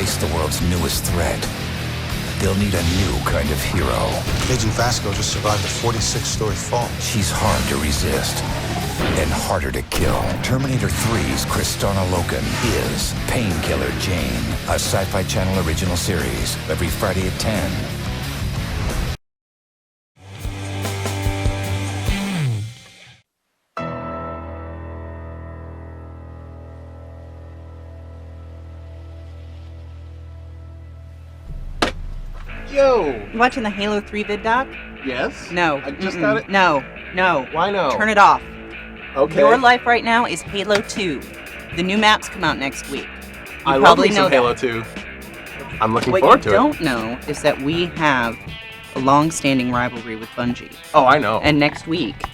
face the world's newest threat, they'll need a new kind of hero. Agent Vasco just survived a 46-story fall. She's hard to resist and harder to kill. Terminator 3's Kristana Loken is Painkiller Jane, a Sci-Fi Channel original series, every Friday at 10. Yo! You watching the Halo 3 vid doc? Yes? No. I just got it? No. Why no? Turn it off. Okay. Your life right now is Halo 2. The new maps come out next week. I love probably me know some that. Halo 2. I'm looking What forward you to it. don't know is that we have a long-standing rivalry with Bungie. Oh, I know. And next week,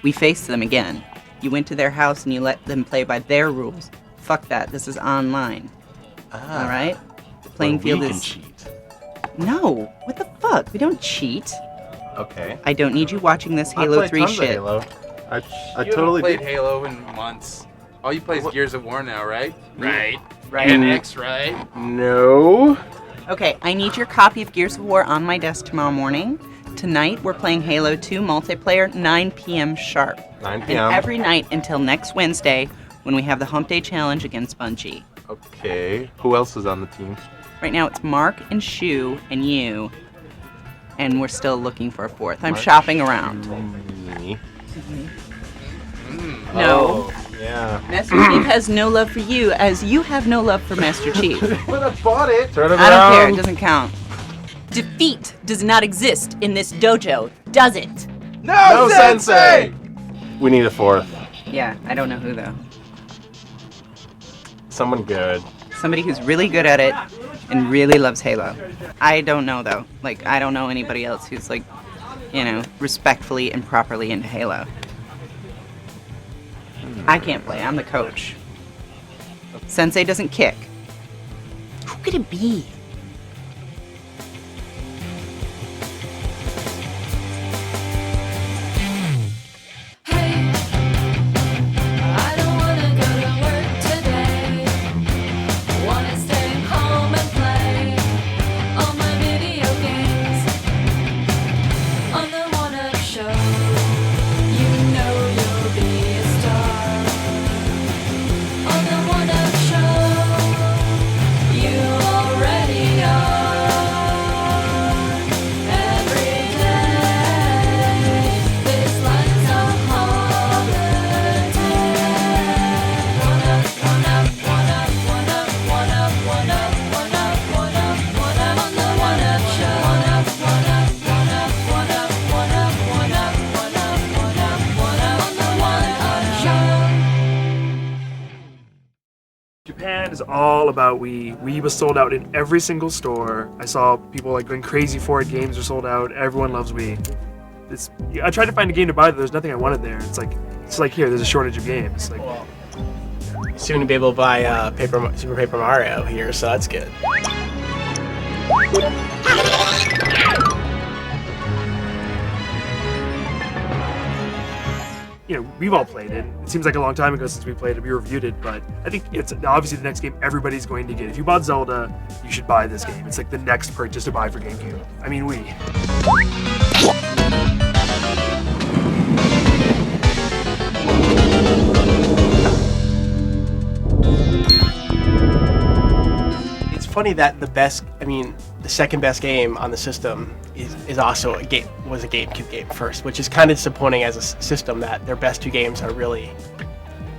we face them again. You went to their house and you let them play by their rules. Fuck that. This is online. All right? The playing Where field we is... can cheat. No. What the fuck? We don't cheat. Okay. I don't need you watching this Halo I 3 tons of shit. Halo. I You totally haven't played did. Halo in months. All you play is Gears of War now, right? Right. Right. And X, right? No. Okay, I need your copy of Gears of War on my desk tomorrow morning. Tonight, we're playing Halo 2 multiplayer, 9 p.m. sharp. 9 And p.m. every night until next Wednesday, when we have the Hump Day Challenge against Bungie. Okay. Who else is on the team? Right now, it's Mark and Shu and you, and we're still looking for a fourth. I'm Mark, shopping around. Me. No. Oh, yeah. Master Chief has no love for you, as you have no love for Master Chief. But I bought it. Turn it I don't care, around. it doesn't count. Defeat does not exist in this dojo, does it? No, Sensei! We need a fourth. Yeah, I don't know who though. Someone good. Somebody who's really good at it and really loves Halo. I don't know though. Like, I don't know anybody else who's like, respectfully and properly into Halo. I can't play, I'm the coach. Sensei doesn't kick. Who could it be? I don't wanna go to work today. Wanna stay home and play all my video games on the One Up Show. You know you'll be a star on the One Up Show. You already are. Every day, this life's a holiday. One up, one up, one up, one up, one up, one up, one up, one up, one up on the One Up Show. One up, one up, one up, one up, one up, one up, one up, one up, one up on the One Up Show. Japan is all about Wii. Wii was sold out in every single store. I saw people like going crazy for it. Games are sold out. Everyone loves Wii. I tried to find a game to buy, but there's nothing I wanted there. It's like here, there's a shortage of games. Like, Soon to be able to buy Super Paper Mario here, so that's good. we've all played it. It seems like a long time ago since we played it. We reviewed it, but I think it's obviously the next game everybody's going to get. If you bought Zelda, you should buy this game. It's like the next purchase to buy for GameCube. I mean, Wii. It's funny that the second best game on the system is also was a GameCube game first, which is kind of disappointing as a system that their best two games are really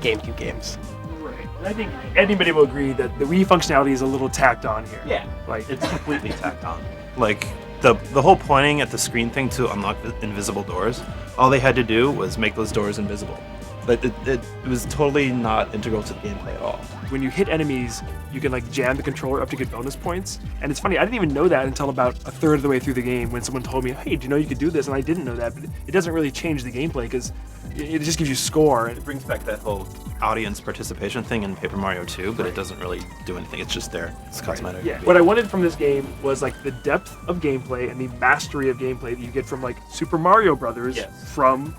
GameCube games. Right. And I think anybody will agree that the Wii functionality is a little tacked on here. Yeah. Like, It's completely tacked on. Like, the whole pointing at the screen thing to unlock the invisible doors, all they had to do was make those doors invisible. But it was totally not integral to the gameplay at all. when you hit enemies, you can like jam the controller up to get bonus points. And it's funny, I didn't even know that until about a third of the way through the game when someone told me, hey, do you know you could do this? And I didn't know that, but it doesn't really change the gameplay because it just gives you score. It brings back that whole audience participation thing in Paper Mario 2, but it doesn't really do anything. It's just there. It's cosmetic. Yeah. What I wanted from this game was like the depth of gameplay and the mastery of gameplay that you get from like Super Mario Brothers from,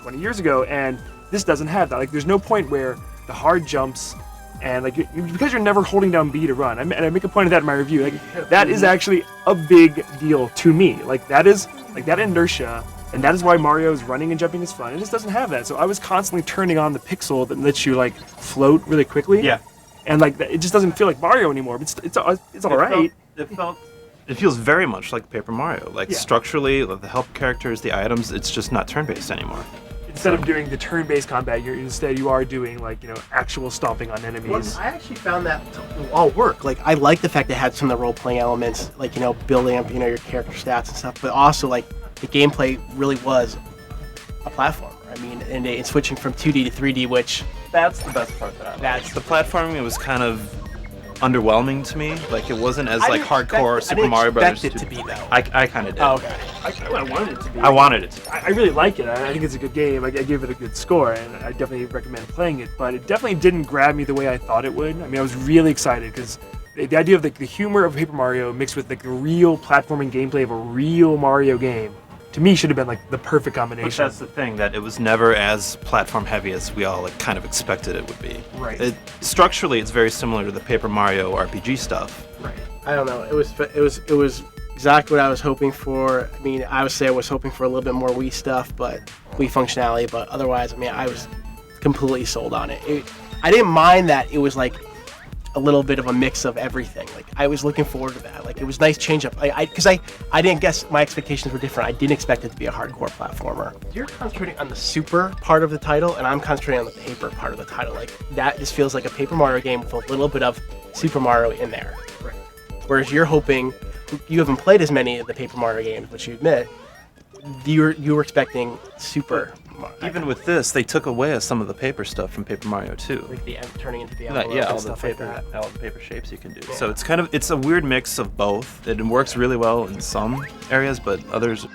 20 years ago. And this doesn't have that. Like, there's no point where the hard jumps And like because you're never holding down B to run, and I make a point of that in my review. Like that is actually a big deal to me. Like that is like that inertia, and that is why Mario's running and jumping is fun. And this doesn't have that. So I was constantly turning on the pixel that lets you like float really quickly. Yeah. And like it just doesn't feel like Mario anymore. But it's all right. It feels very much like Paper Mario. Like structurally, the help characters, the items, it's just not turn-based anymore. Instead of doing the turn-based combat, you are doing like actual stomping on enemies. Well, I actually found that to all work. Like I like the fact that it had some of the role-playing elements, like building up your character stats and stuff, but also like the gameplay really was a platformer. I mean, and it's switching from 2D to 3D, which That's the best part that I like. That's the platforming. It was kind of underwhelming to me. Like it wasn't as like hardcore Super Mario Brothers. I didn't expect it to be though. I kind of did. Oh, okay. I wanted it to be. I wanted it to be. I really like it. I think it's a good game. I gave it a good score, and I definitely recommend playing it. But it definitely didn't grab me the way I thought it would. I mean, I was really excited because the idea of the humor of Paper Mario mixed with like the real platforming gameplay of a real Mario game, to me, should have been like the perfect But combination. that's the thing, that it was never as platform heavy as we all like kind of expected it would be. Right. Structurally, it's very similar to the Paper Mario RPG stuff. Right. I don't know. It was exactly what I was hoping for. I mean, I would say I was hoping for a little bit more Wii stuff, Wii functionality. But otherwise, I mean, I was completely sold on it. I didn't mind that it was like a little bit of a mix of everything. Like I was looking forward to that. Like it was nice change up. Because I didn't guess, my expectations were different. I didn't expect it to be a hardcore platformer. You're concentrating on the super part of the title, and I'm concentrating on the paper part of the title. Like that just feels like a Paper Mario game with a little bit of Super Mario in there. Right. Whereas you're hoping, you haven't played as many of the Paper Mario games, which you admit, you were expecting Super Mario. Even with this, they took away some of the paper stuff from Paper Mario 2. Like the turning into the Like, envelope yeah, and all the stuff like paper, that. all the paper shapes you can do. So it's a weird mix of both. It works really well in some areas, but others.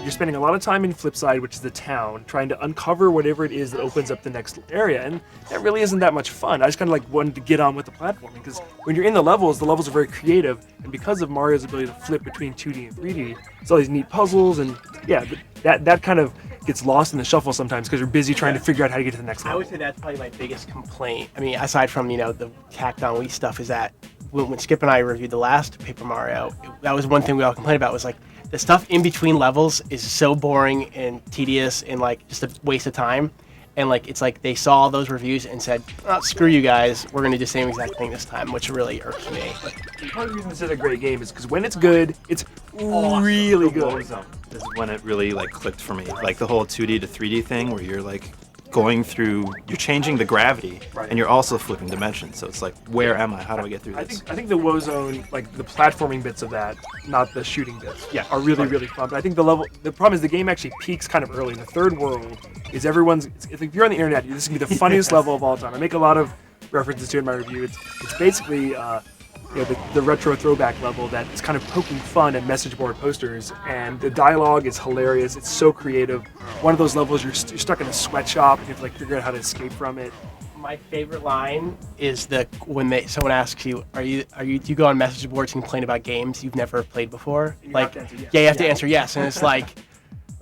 You're spending a lot of time in Flipside, which is the town, trying to uncover whatever it is that opens up the next area, and that really isn't that much fun. I just kind of like wanted to get on with the platforming, because when you're in the levels are very creative, and because of Mario's ability to flip between 2D and 3D, it's all these neat puzzles, and yeah, but that kind of gets lost in the shuffle sometimes because you're busy trying to figure out how to get to the next I level. would say that's probably my biggest complaint. I mean, aside from the Capcom Wii stuff, is that when Skip and I reviewed the last Paper Mario, that was one thing we all complained about, was like the stuff in between levels is so boring and tedious and like just a waste of time. And like it's like they saw those reviews and said, oh, screw you guys, we're gonna do the same exact thing this time, which really irks me. Part of the reason this is a great game is because when it's good, it's really good. This is when it really like clicked for me. Like the whole 2D to 3D thing, where you're like you're changing the gravity, and you're also flipping dimensions. So it's like, where am I? How do I get through this? I think the Woe Zone, like the platforming bits of that, not the shooting bits, are really fun. But I think the problem is the game actually peaks kind of early. In the third world is if you're on the internet, this is gonna be the funniest level of all time. I make a lot of references to it in my review. It's basically the retro throwback level that is kind of poking fun at message board posters, and the dialogue is hilarious. It's so creative. One of those levels you're stuck in a sweatshop and you have to like figure out how to escape from it. My favorite line is when someone asks you, do you go on message boards and complain about games you've never played before? You Like, have to answer yes. yeah, you have to answer yes, and it's like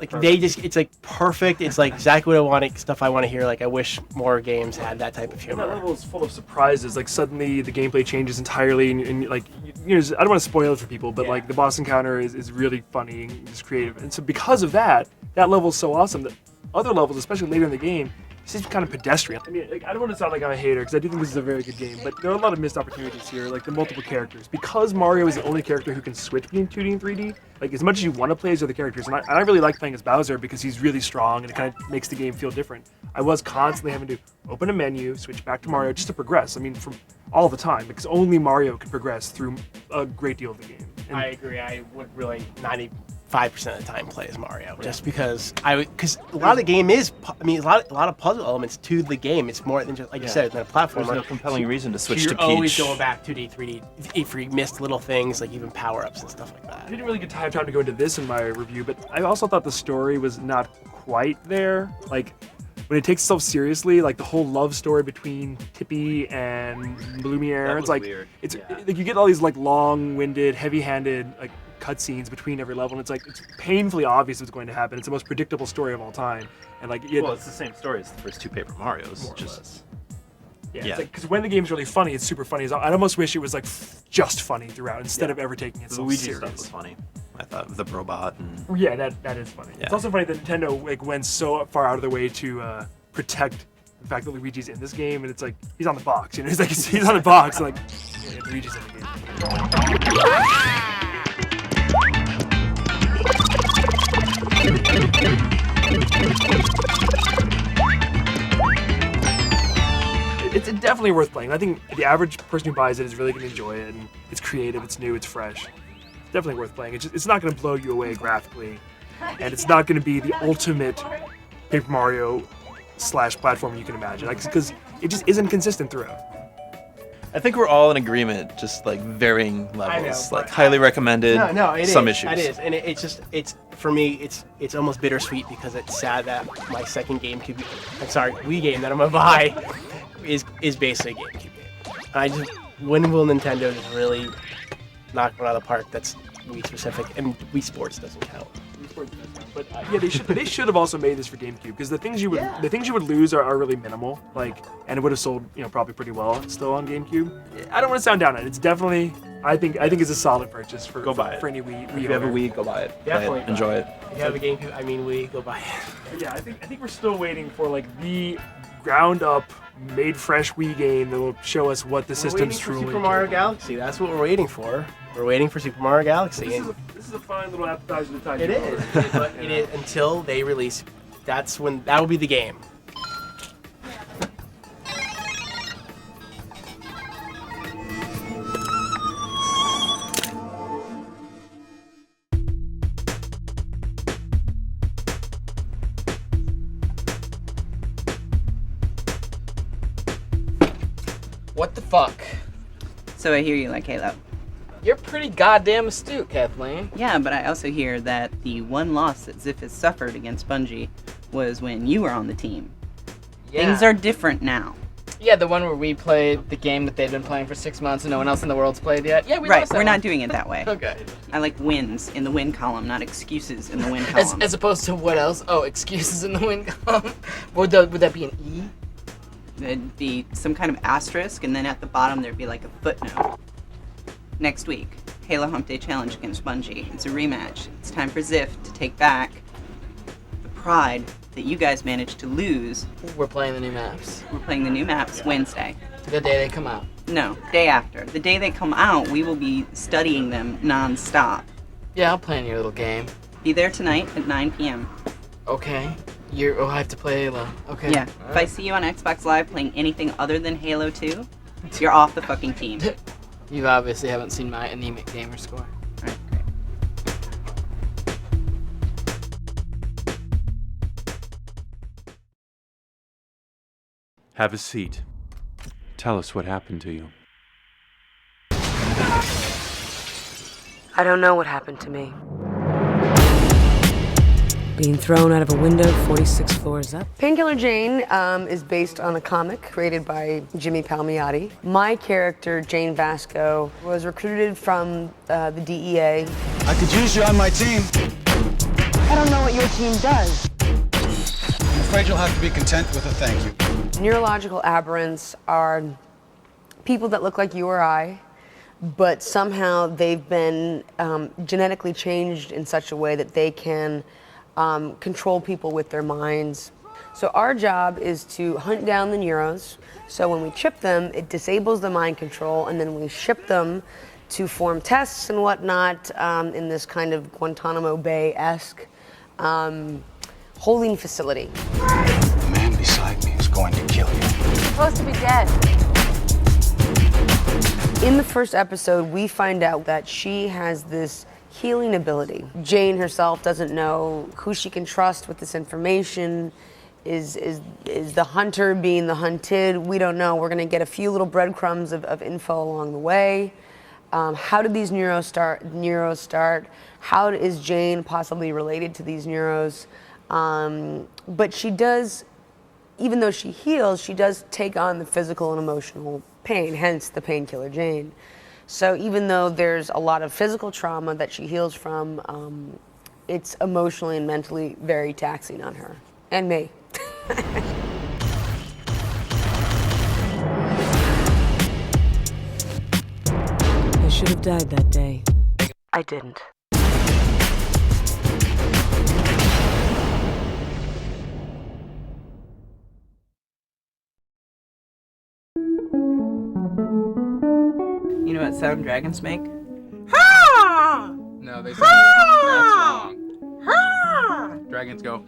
it's like perfect. It's like exactly what I want, stuff I want to hear. Like I wish more games had that type of That humor. level is full of surprises. Like suddenly the gameplay changes entirely, and like I don't want to spoil it for people, but like the boss encounter is really funny and just creative. And so because of that level is so awesome that other levels, especially later in the game, seem kind of pedestrian. I mean, like, I don't want to sound like I'm a hater because I do think this is a very good game, but there are a lot of missed opportunities here, like the multiple characters. Because Mario is the only character who can switch between 2D and 3D, like as much as you want to play as other characters, and I really like playing as Bowser because he's really strong and it kind of makes the game feel different. I was constantly having to open a menu, switch back to Mario just to progress. I mean, from all the time, because only Mario can progress through a great deal of the game. And I agree. I would really 95% of the time play as Mario, just because a lot of the game is, a lot of puzzle elements to the game. It's more than just, like you said, than a platformer. There's no compelling reason to switch You're to Peach. always going back 2D, 3D, if you missed little things, like even power-ups and stuff like that. I didn't really get time to go into this in my review, but I also thought the story was not quite there. Like, when it takes itself seriously, like the whole love story between Tippy and Lumiere, it's like weird. like you get all these like long-winded, heavy-handed like cutscenes between every level, and it's painfully obvious what's going to happen. It's the most predictable story of all time, and Well, it's the same story as the first 2 Paper Marios. More or Just less. Yeah, Yeah. it's because when the game's really funny, it's super funny. I almost wish it was just funny throughout instead of ever taking the itself Luigi serious. stuff was funny. I thought with the robot and Yeah, that is funny. Yeah. It's also funny that Nintendo went so far out of their way to protect the fact that Luigi's in this game, and it's like he's on the box. He's on the box, and yeah, Luigi's in the game. It's definitely worth playing. I think the average person who buys it is really going to enjoy it, and it's creative, it's new, it's fresh. It's definitely worth playing. It's not going to blow you away graphically, and it's not going to be the ultimate Paper Mario / platformer you can imagine, because it just isn't consistent throughout. I think we're all in agreement, just like varying levels. know, Like highly recommended. No, it some is. issues. It is, and it's for me, it's almost bittersweet because it's sad that my second Wii game that I'm gonna buy is basically a GameCube game. When will Nintendo just really knock one out of the park that's Wii specific? And Wii Sports doesn't count. But yeah, they should have also made this for GameCube, because the things you would lose are really minimal, and it would have sold probably pretty well still on GameCube. I don't want to sound down on it. It's definitely I think it's a solid purchase for Go buy it. for any Wii. If you have a Wii, go buy it. Definitely Play it, enjoy it. If you have a GameCube, Wii, go buy it. But yeah, I think we're still waiting for the ground up, made fresh Wii game that will show us what the system's truly. Super Mario Galaxy. That's what we're waiting for. We're waiting for Super Mario Galaxy. This is a fine little appetizer to tide It you is, over. but it is until they release. That will be the game. What the fuck? So I hear you like Halo. You're pretty goddamn astute, Kathleen. Yeah, but I also hear that the one loss that Ziff has suffered against Bungie was when you were on the team. Yeah. Things are different now. Yeah, the one where we played the game that they've been playing for 6 months and no one else in the world's played yet. Yeah, we Right, lost that we're not one. doing it that way. Okay. I like wins in the win column, not excuses in the win column. As opposed to what else? Oh, excuses in the win column. Would that be an E? It'd be some kind of asterisk, and then at the bottom there'd be like a footnote. Next week, Halo Hump Day Challenge against Bungie. It's a rematch. It's time for Ziff to take back the pride that you guys managed to lose. We're playing the new maps. We're playing the new maps Wednesday. The day they come out. No, day after. The day they come out, we will be studying them non-stop. Yeah, I'll play in your little game. Be there tonight at 9 p.m. Okay. I have to play Halo. Okay. Yeah. If I see you on Xbox Live playing anything other than Halo 2, you're off the fucking team. You obviously haven't seen my anemic gamer score. Alright, great. Have a seat. Tell us what happened to you. I don't know what happened to me. Being thrown out of a window 46 floors up. Painkiller Jane is based on a comic created by Jimmy Palmiotti. My character, Jane Vasco, was recruited from the DEA. I could use you on my team. I don't know what your team does. I'm afraid you'll have to be content with a thank you. Neurological aberrants are people that look like you or I, but somehow they've been genetically changed in such a way that they can control people with their minds. So our job is to hunt down the neuros. So when we chip them, it disables the mind control, and then we ship them to form tests and whatnot in this kind of Guantanamo Bay-esque holding facility. The man beside me is going to kill you. You're supposed to be dead. In the first episode, we find out that she has this healing ability. Jane herself doesn't know who she can trust with this information. Is the hunter being the hunted? We don't know. We're gonna get a few little breadcrumbs of info along the way. How did these neuros start? How is Jane possibly related to these neuros? But she does, even though she heals, she does take on the physical and emotional pain, hence the Painkiller Jane. So even though there's a lot of physical trauma that she heals from, it's emotionally and mentally very taxing on her and me. I should have died that day. I didn't. You know what sound dragons make? No, they sound. That's wrong. Dragons go.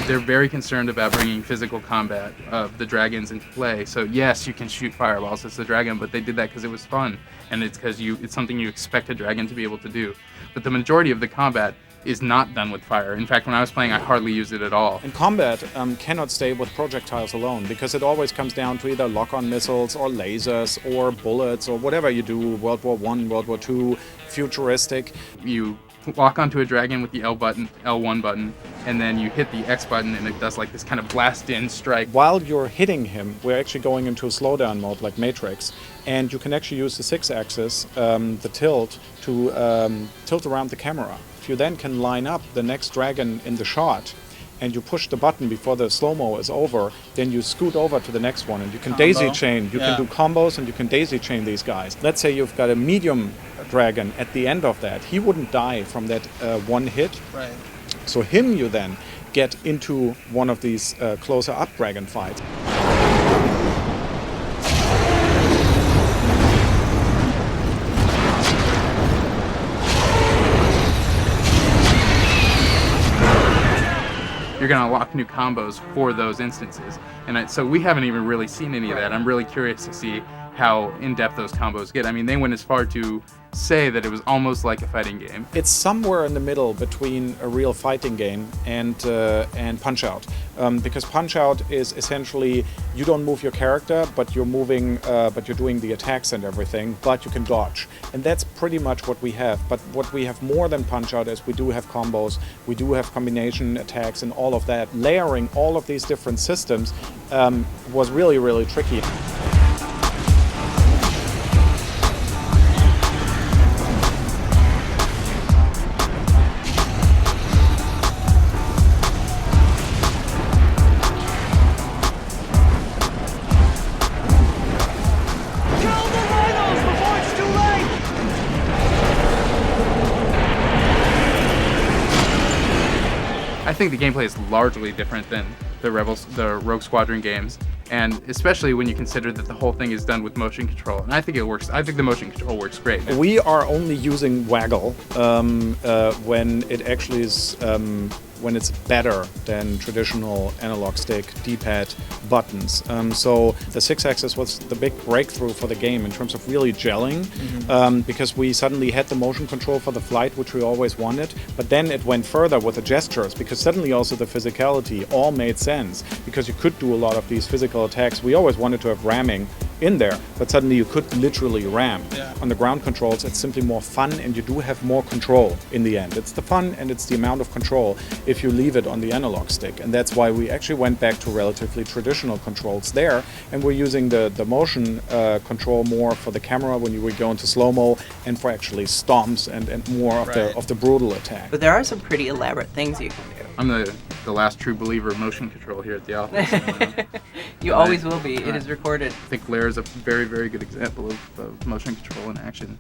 They're very concerned about bringing physical combat of the dragons into play. So yes, you can shoot fireballs as the dragon, but they did that because it was fun, and it's because it's something you expect a dragon to be able to do. But the majority of the combat is not done with fire. In fact, when I was playing, I hardly used it at all. And combat cannot stay with projectiles alone, because it always comes down to either lock-on missiles or lasers or bullets or whatever you do, World War I, World War II, futuristic. You lock onto a dragon with the L1 button, and then you hit the X button, and it does like this kind of blast-in strike. While you're hitting him, we're actually going into a slowdown mode like Matrix, and you can actually use the 6-axis, the tilt, to tilt around the camera. If you then can line up the next dragon in the shot, and you push the button before the slow-mo is over, then you scoot over to the next one, and you can daisy chain. You can do combos, and you can daisy chain these guys. Let's say you've got a medium dragon at the end of that. He wouldn't die from that one hit. Right. So him you then get into one of these closer-up dragon fights. You're going to unlock new combos for those instances. And so we haven't even really seen any of that. I'm really curious to see how in-depth those combos get. I mean, they went as far to say that it was almost like a fighting game. It's somewhere in the middle between a real fighting game and Punch-Out. Because Punch-Out is essentially, you don't move your character, but you're moving, but you're doing the attacks and everything, but you can dodge. And that's pretty much what we have. But what we have more than Punch-Out is we do have combos, we do have combination attacks and all of that. Layering all of these different systems was really, really tricky. I think the gameplay is largely different than the Rogue Squadron games, and especially when you consider that the whole thing is done with motion control. And I think it works. I think the motion control works great. We are only using waggle when it actually is when it's better than traditional analog stick D-pad buttons. So the 6-axis was the big breakthrough for the game in terms of really gelling, because we suddenly had the motion control for the flight, which we always wanted, but then it went further with the gestures, because suddenly also the physicality all made sense, because you could do a lot of these physical attacks. We always wanted to have ramming in there, but suddenly you could literally ram. On the ground controls, it's simply more fun, and you do have more control in the end. It's the fun and it's the amount of control if you leave it on the analog stick, and that's why we actually went back to relatively traditional controls there, and we're using the motion control more for the camera when you would go into slow-mo, and for actually stomps and more of the brutal attack. But there are some pretty elaborate things you can do. I'm the last true believer of motion control here at the office. You always will be. It is recorded. I think Lair is a very, very good example of motion control in action.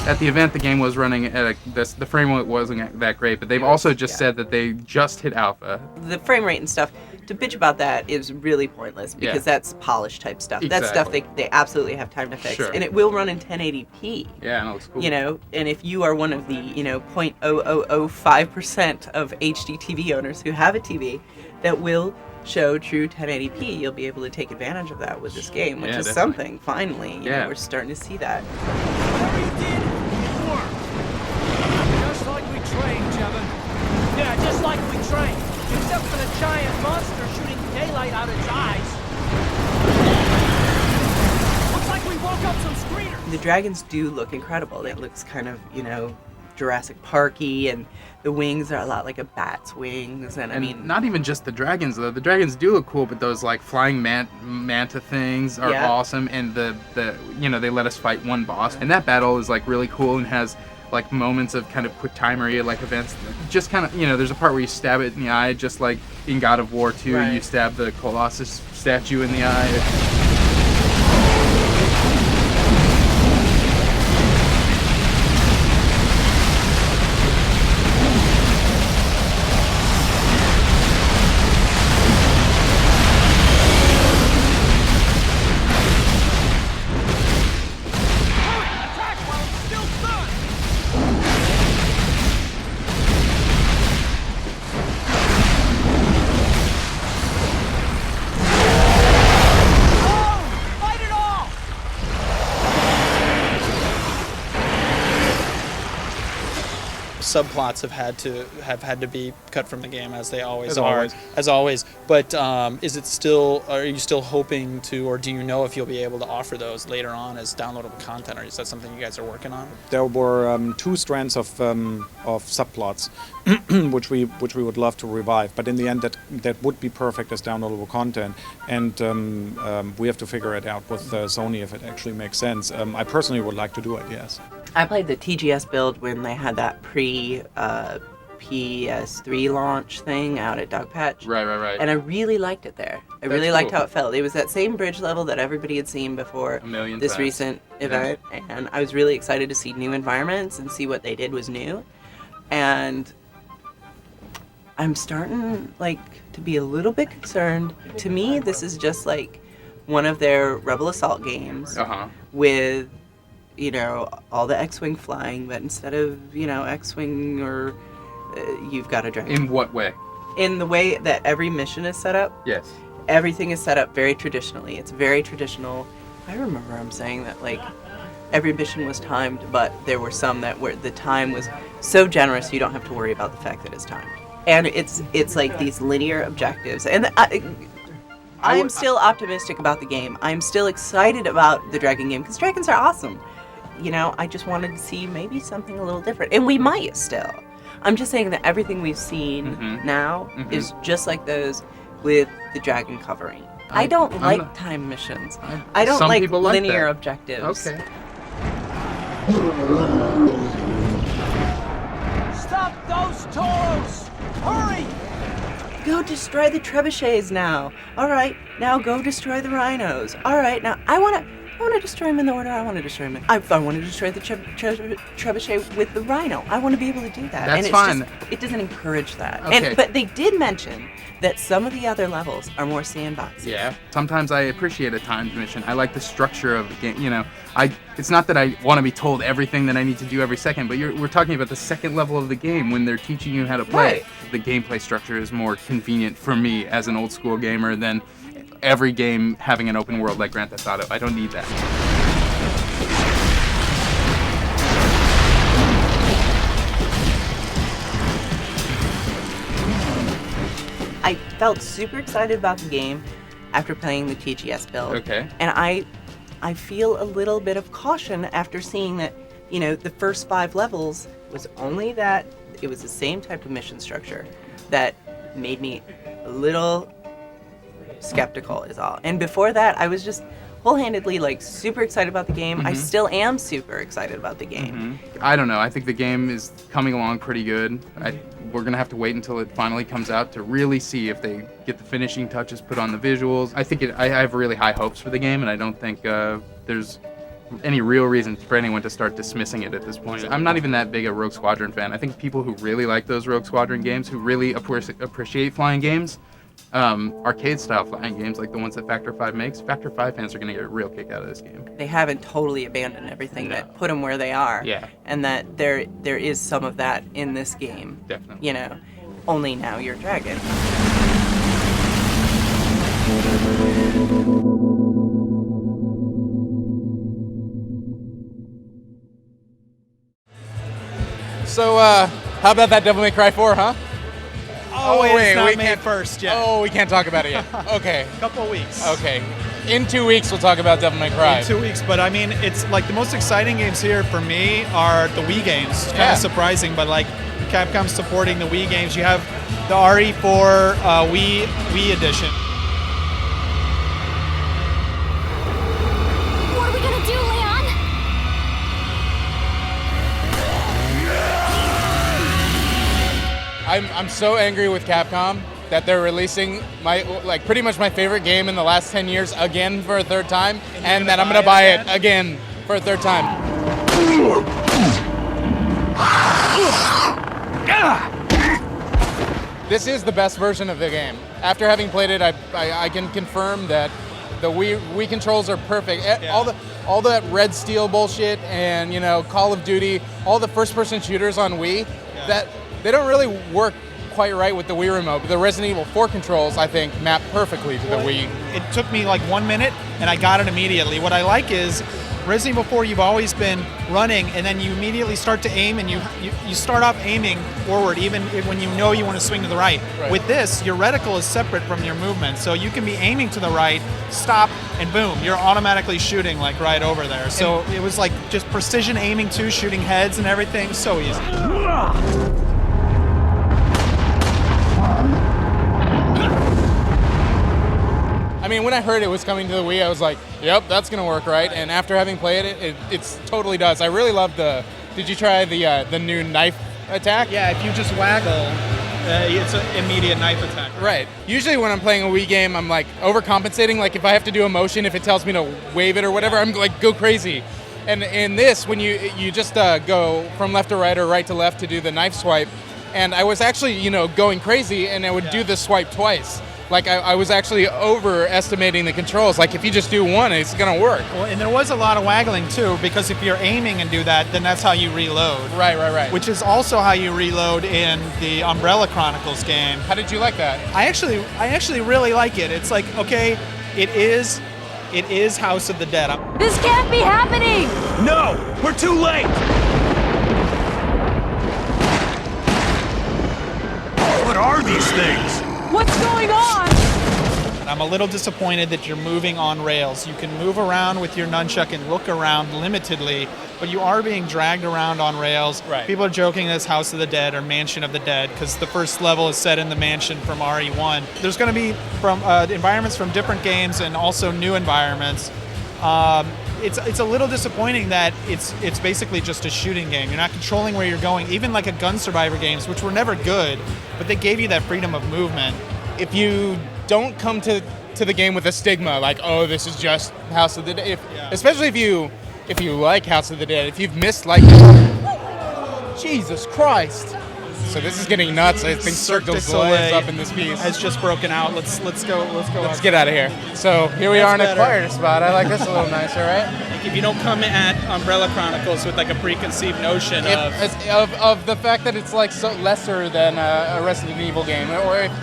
At the event, the game was running at the frame rate wasn't that great, but they've also just said that they just hit alpha. The frame rate and stuff, to bitch about that is really pointless, because that's polished type stuff. That's stuff they absolutely have time to fix. Sure. And it will run in 1080p. Yeah, and it looks cool. You know, and if you are one of the, 0.0005% of HD TV owners who have a TV that will show true 1080p, you'll be able to take advantage of that with this game, which is something, finally. You know, we're starting to see that. Just like we trained, Jevin. Yeah, just like we trained. Except for the giant monster shooting daylight out its eyes. Looks like we woke up some screeners. The dragons do look incredible. It looks kind of, Jurassic Parky, and the wings are a lot like a bat's wings. And I mean, not even just the dragons though. The dragons do look cool, but those like flying manta things are awesome. And the they let us fight one boss, and that battle is like really cool and has like moments of kind of quick timery like events. Just kind of there's a part where you stab it in the eye, just like in God of War 2, you stab the Colossus statue in the eye. Subplots have had to be cut from the game, as they always are. As always. But are you still hoping to, or do you know if you'll be able to offer those later on as downloadable content, or is that something you guys are working on? There were 2 strands of subplots which we would love to revive, but in the end that would be perfect as downloadable content, and we have to figure it out with Sony if it actually makes sense. I personally would like to do it, yes. I played the TGS build when they had that PS3 launch thing out at Dogpatch. Right. And I really liked it there. I really liked how it felt. It was that same bridge level that everybody had seen before this recent event. And I was really excited to see new environments and see what they did was new. And I'm starting to be a little bit concerned. To me, this is just like one of their Rebel Assault games with all the X-Wing flying, but instead of, X-Wing or you've got a dragon. In what way? In the way that every mission is set up. Yes. Everything is set up very traditionally. It's very traditional. I remember I'm saying that, every mission was timed, but there were some where the time was so generous you don't have to worry about the fact that it's timed. And it's like these linear objectives. And I am still optimistic about the game. I'm still excited about the dragon game, because dragons are awesome. I just wanted to see maybe something a little different. And we might still. I'm just saying that everything we've seen now is just like those with the dragon covering. I don't like time missions. I don't like linear objectives. Okay. Stop those Tauros! Hurry! Go destroy the trebuchets now. All right, now go destroy the rhinos. All right, now I want to destroy them in the order I want to destroy them. I want to destroy the trebuchet with the rhino. I want to be able to do that. That's and fine. It doesn't encourage that. Okay. But they did mention that some of the other levels are more sandboxy. Yeah. Sometimes I appreciate a timed mission. I like the structure of the game. It's not that I want to be told everything that I need to do every second, but we're talking about the second level of the game when they're teaching you how to play. Right. The gameplay structure is more convenient for me as an old school gamer than every game having an open world like Grand Theft Auto. I don't need that. I felt super excited about the game after playing the TGS build. Okay. And I feel a little bit of caution after seeing that, the first 5 levels was only that it was the same type of mission structure that made me a little skeptical is all. And before that, I was just wholeheartedly super excited about the game. I still am super excited about the game. I don't know. I think the game is coming along pretty good. We're going to have to wait until it finally comes out to really see if they get the finishing touches put on the visuals. I have really high hopes for the game, and I don't think there's any real reason for anyone to start dismissing it at this point. I'm not even that big a Rogue Squadron fan. I think people who really like those Rogue Squadron games, who really appreciate flying games, arcade-style flying games like the ones that Factor 5 makes, Factor 5 fans are going to get a real kick out of this game. They haven't totally abandoned everything that put them where they are. Yeah. And that there is some of that in this game. Definitely. Only now you're a dragon. So, how about that Devil May Cry 4, huh? it's not we May can't 1st yet. Oh, we can't talk about it yet. Okay. Couple weeks. Okay. In 2 weeks, we'll talk about Devil May Cry. In 2 weeks, but I mean, it's like the most exciting games here for me are the Wii games. It's kind Yeah. of surprising, but like Capcom supporting the Wii games. You have the RE4 Wii edition. What are we gonna do, Leon? I'm so angry with Capcom that they're releasing pretty much my favorite game in the last 10 years again for a third time, and that I'm gonna buy it again for a third time. This is the best version of the game. After having played it, I can confirm that the Wii controls are perfect. All that Red Steel bullshit and Call of Duty, all the first-person shooters on Wii, that they don't really work quite right with the Wii remote. But the Resident Evil 4 controls, I think, map perfectly to the Wii. It took me like 1 minute, and I got it immediately. What I like is Resident Evil 4, you've always been running, and then you immediately start to aim, and you start off aiming forward, even when you know you want to swing to the right. With this, your reticle is separate from your movement, so you can be aiming to the right, stop, and boom, you're automatically shooting like right over there. So it was like just precision aiming too, shooting heads and everything, so easy. I mean, when I heard it was coming to the Wii, I was like, yep, that's going to work right. And after having played it, it totally does. I really love did you try the new knife attack? Yeah, if you just waggle, it's an immediate knife attack. Right. Usually when I'm playing a Wii game, I'm like overcompensating. Like if I have to do a motion, if it tells me to wave it or whatever, I'm like, go crazy. And in this, when you just go from left to right or right to left to do the knife swipe, and I was actually, going crazy, and I would do the swipe twice. Like I was actually overestimating the controls. Like if you just do one, it's gonna work. Well, and there was a lot of waggling too, because if you're aiming and do that, then that's how you reload. Right. Which is also how you reload in the Umbrella Chronicles game. How did you like that? I actually really like it. It's like, okay, it is House of the Dead. This can't be happening! No! We're too late! What are these things? What's going on? And I'm a little disappointed that you're moving on rails. You can move around with your nunchuck and look around limitedly, but you are being dragged around on rails. Right. People are joking this House of the Dead or Mansion of the Dead because the first level is set in the mansion from RE1. There's going to be from environments from different games and also new environments. It's a little disappointing that it's basically just a shooting game. You're not controlling where you're going. Even like a Gun Survivor games, which were never good, but they gave you that freedom of movement. If you don't come to the game with a stigma like, oh, this is just House of the Dead, especially if you like House of the Dead, if you've missed like Jesus Christ. So this is getting nuts. I think Cirque du Soleil is up in this piece. Has just broken out. Let's go. Let's get out of here. So here we are in a quieter spot. I like this a little nicer, right? Like if you don't come at Umbrella Chronicles with like a preconceived notion of the fact that it's like so lesser than a Resident Evil game,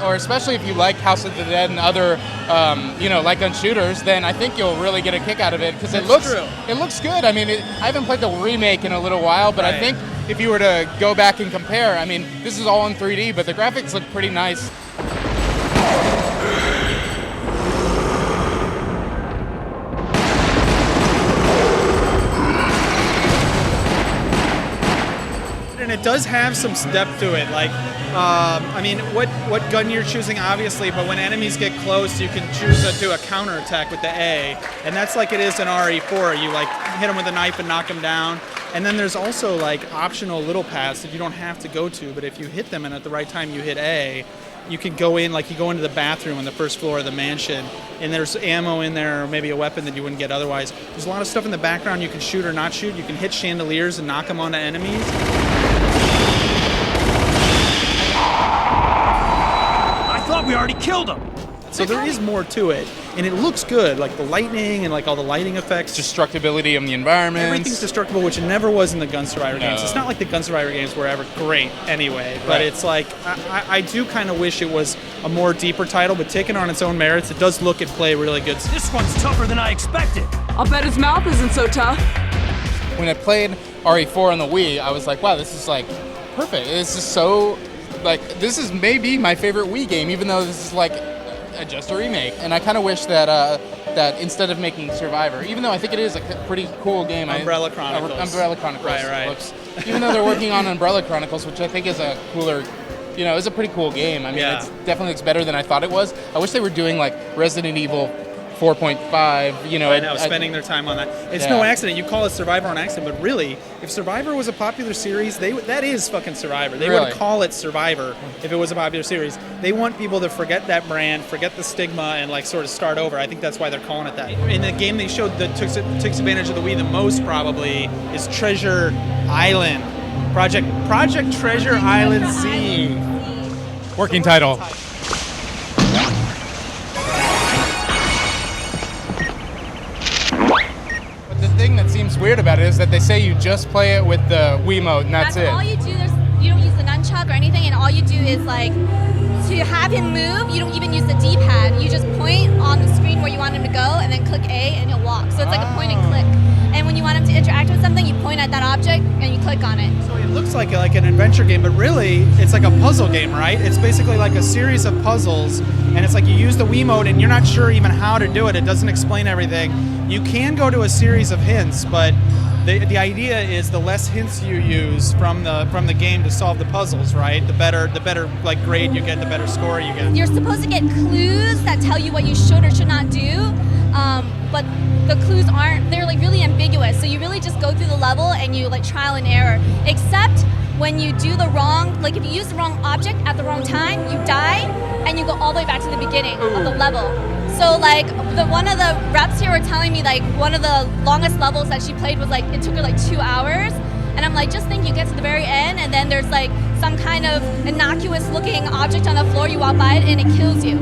or especially if you like House of the Dead and other, like gun shooters, then I think you'll really get a kick out of it because it looks good. I mean, I haven't played the remake in a little while, but I think if you were to go back and compare, I mean, this is all in 3D, but the graphics look pretty nice. And it does have some depth to it. Like, I mean, what gun you're choosing, obviously, but when enemies get close, you can choose to do a counterattack with the A, and that's like it is in RE4. You like hit them with a knife and knock them down. And then there's also like optional little paths that you don't have to go to, but if you hit them and at the right time you hit A, you can go in, like you go into the bathroom on the first floor of the mansion, and there's ammo in there, or maybe a weapon that you wouldn't get otherwise. There's a lot of stuff in the background you can shoot or not shoot. You can hit chandeliers and knock them onto enemies. I thought we already killed him. So there is more to it, and it looks good, like the lightning and like all the lighting effects. Destructibility of the environment. Everything's destructible, which it never was in the Gun Survivor games. It's not like the Gun Survivor games were ever great anyway, but it's like, I do kind of wish it was a more deeper title, but taken on its own merits, it does look and play really good. This one's tougher than I expected. I'll bet his mouth isn't so tough. When I played RE4 on the Wii, I was like, wow, this is like perfect. This is so like, this is maybe my favorite Wii game, even though this is like just a remake. And I kind of wish that that instead of making Survivor, even though I think it is a pretty cool game, Umbrella Chronicles. Umbrella Chronicles. Right. Whoops. Even though they're working on Umbrella Chronicles, which I think is a cooler, is a pretty cool game. I mean, Yeah. it's definitely looks better than I thought it was. I wish they were doing like Resident Evil 4.5, I know, spending their time on that. It's no accident. You call it Survivor on accident, but really, if Survivor was a popular series, that is fucking Survivor. They Really? would call it Survivor if it was a popular series. They want people to forget that brand, forget the stigma, and like sort of start over. I think that's why they're calling it that. In the game they showed that takes advantage of the Wii the most probably is Treasure Island. Project Treasure Island Z. Working title. But the thing that seems weird about it is that they say you just play it with the Wiimote and that's it. All you do. You don't use the nunchuck or anything, and all you do is like to have him move. You don't even use the D-pad. You just point on the screen where you want him to go, and then click A, and he'll walk. So it's like a point and click. And when you want him to interact with something, you point at that object and you click on it. So it looks like an adventure game, but really it's like a puzzle game, right? It's basically like a series of puzzles, and it's like you use the Wiimote and you're not sure even how to do it. It doesn't explain everything. You can go to a series of hints, but the idea is the less hints you use from the game to solve the puzzles, right? The better like grade you get, the better score you get. You're supposed to get clues that tell you what you should or should not do, but the clues they're like really ambiguous. So you really just go through the level and you like trial and error. Except when you do the wrong, like if you use the wrong object at the wrong time, you die and you go all the way back to the beginning of the level. So like one of the reps here were telling me like one of the longest levels that she played was like it took her like 2 hours. And I'm like, just think you get to the very end and then there's like some kind of innocuous looking object on the floor, you walk by it and it kills you.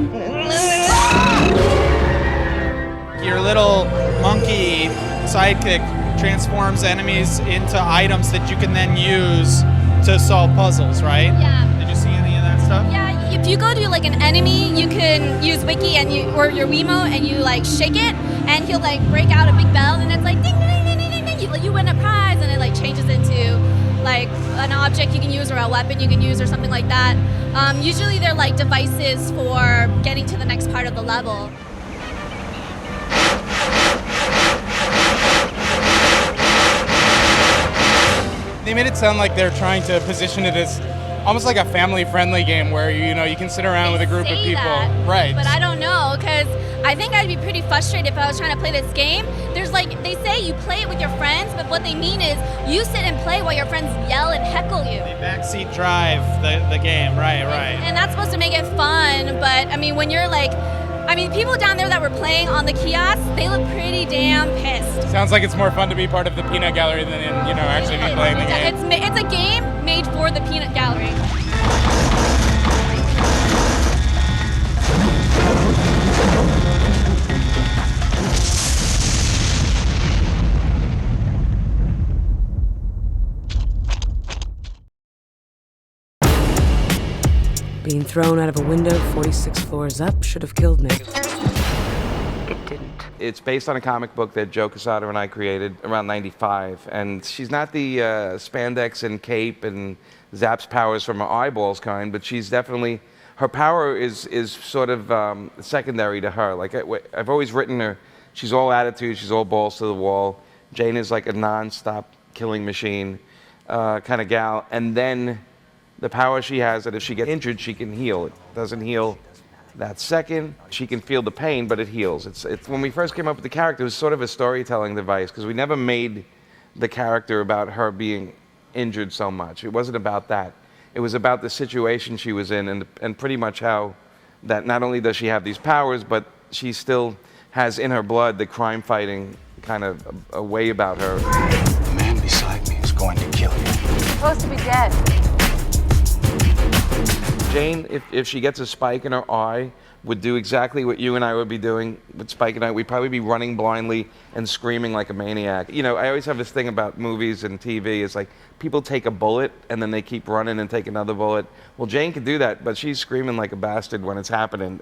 Your little monkey sidekick transforms enemies into items that you can then use to solve puzzles, right? Yeah. Did you see any of that stuff? Yeah, if you go to like an enemy, you can use Wiki or your Wiimote and you like shake it and he'll like break out a big bell and it's like ding ding ding ding ding ding. You win a prize and it like changes into like an object you can use or a weapon you can use or something like that. Usually they're like devices for getting to the next part of the level. They made it sound like they're trying to position it as almost like a family-friendly game where you can sit around with a group of people. That, right. But I don't know, because I think I'd be pretty frustrated if I was trying to play this game. There's like, they say you play it with your friends, but what they mean is you sit and play while your friends yell and heckle you. They backseat drive the game, right. And that's supposed to make it fun, but I mean, when you're like, people down there that were playing on the kiosks, they look pretty damn pissed. Sounds like it's more fun to be part of the peanut gallery than actually be playing the game. It's a game made for the peanut gallery. Being thrown out of a window 46 floors up should have killed me. It's based on a comic book that Joe Quesada and I created around '95, and she's not the spandex and cape and zaps powers from her eyeballs kind, but she's definitely, her power is sort of secondary to her. Like I've always written her, she's all attitude, she's all balls to the wall. Jane is like a non-stop killing machine kind of gal, and then the power she has that if she gets injured, she can heal. It doesn't heal that second. She can feel the pain, but it heals. It's when we first came up with the character, it was sort of a storytelling device because we never made the character about her being injured so much. It wasn't about that. It was about the situation she was in and pretty much how that not only does she have these powers, but she still has in her blood the crime fighting kind of a way about her. The man beside me is going to kill you. You're supposed to be dead. Jane, if she gets a spike in her eye, would do exactly what you and I would be doing with Spike and I. We'd probably be running blindly and screaming like a maniac. I always have this thing about movies and TV. It's like people take a bullet and then they keep running and take another bullet. Well, Jane can do that, but she's screaming like a bastard when it's happening.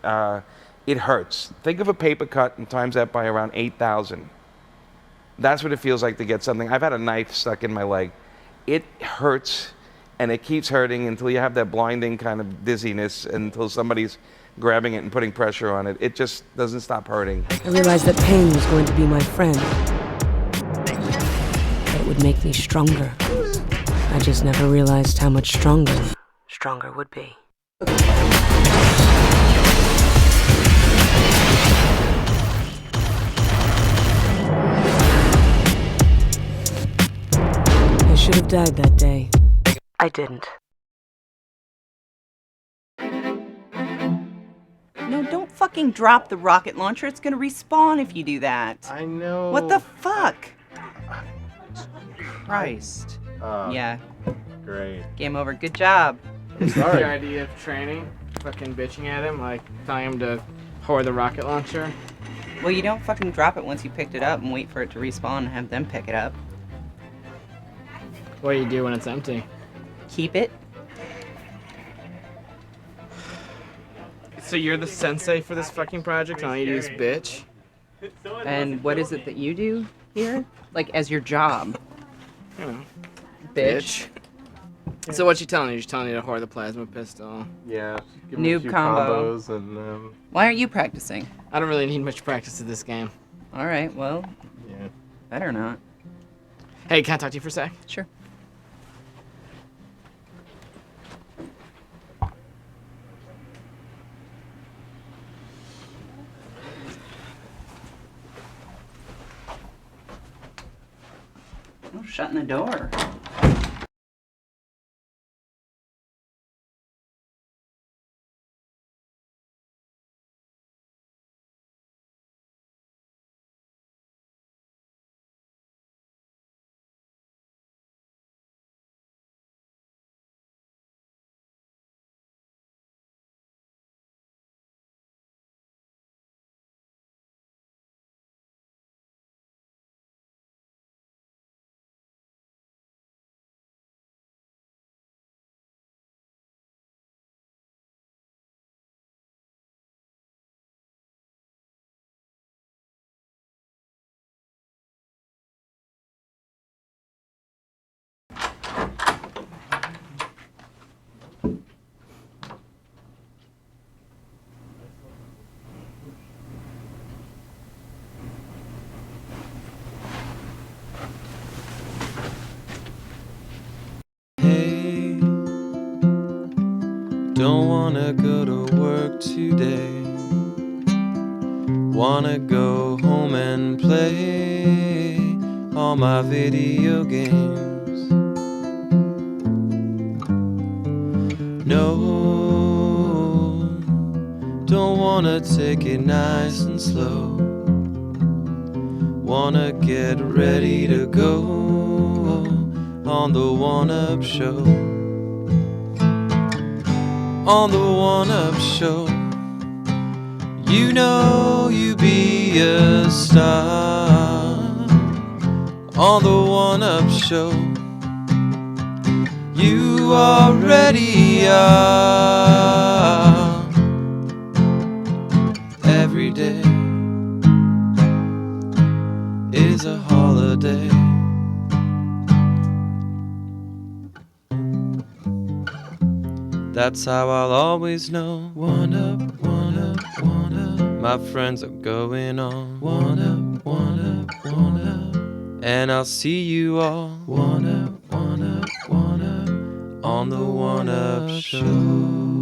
It hurts. Think of a paper cut and times that by around 8,000. That's what it feels like to get something. I've had a knife stuck in my leg. It hurts and it keeps hurting until you have that blinding kind of dizziness, until somebody's grabbing it and putting pressure on it. It just doesn't stop hurting. I realized that pain was going to be my friend. That it would make me stronger. I just never realized how much stronger would be. I should have died that day. I didn't. No, don't fucking drop the rocket launcher. It's gonna respawn if you do that. I know. What the fuck? Christ. Yeah. Great. Game over. Good job. Your idea of training, fucking bitching at him, like telling him to whore the rocket launcher. Well, you don't fucking drop it once you picked it up and wait for it to respawn and have them pick it up. What do you do when it's empty? Keep it. So you're the sensei for this fucking project, and all you do is bitch? And what is it that you do here? Like, as your job? You know. Bitch. So what you telling you? You're telling you to whore the plasma pistol. Yeah. Give me a Noob few combo. combos and Why aren't you practicing? I don't really need much practice at this game. Alright, well. Yeah. Better not. Hey, can I talk to you for a sec? Sure. Oh, shutting the door. Don't wanna go to work today. Wanna go home and play all my video games. No, don't wanna take it nice and slow. Wanna get ready to go on the one-up show. On the one-up show, you know you be a star. On the one-up show, you already are. Every day is a holiday. That's how I'll always know. One up, one up, one up. My friends are going on. One up, one up, one up. And I'll see you all. One up, one up, one up. On the one up show.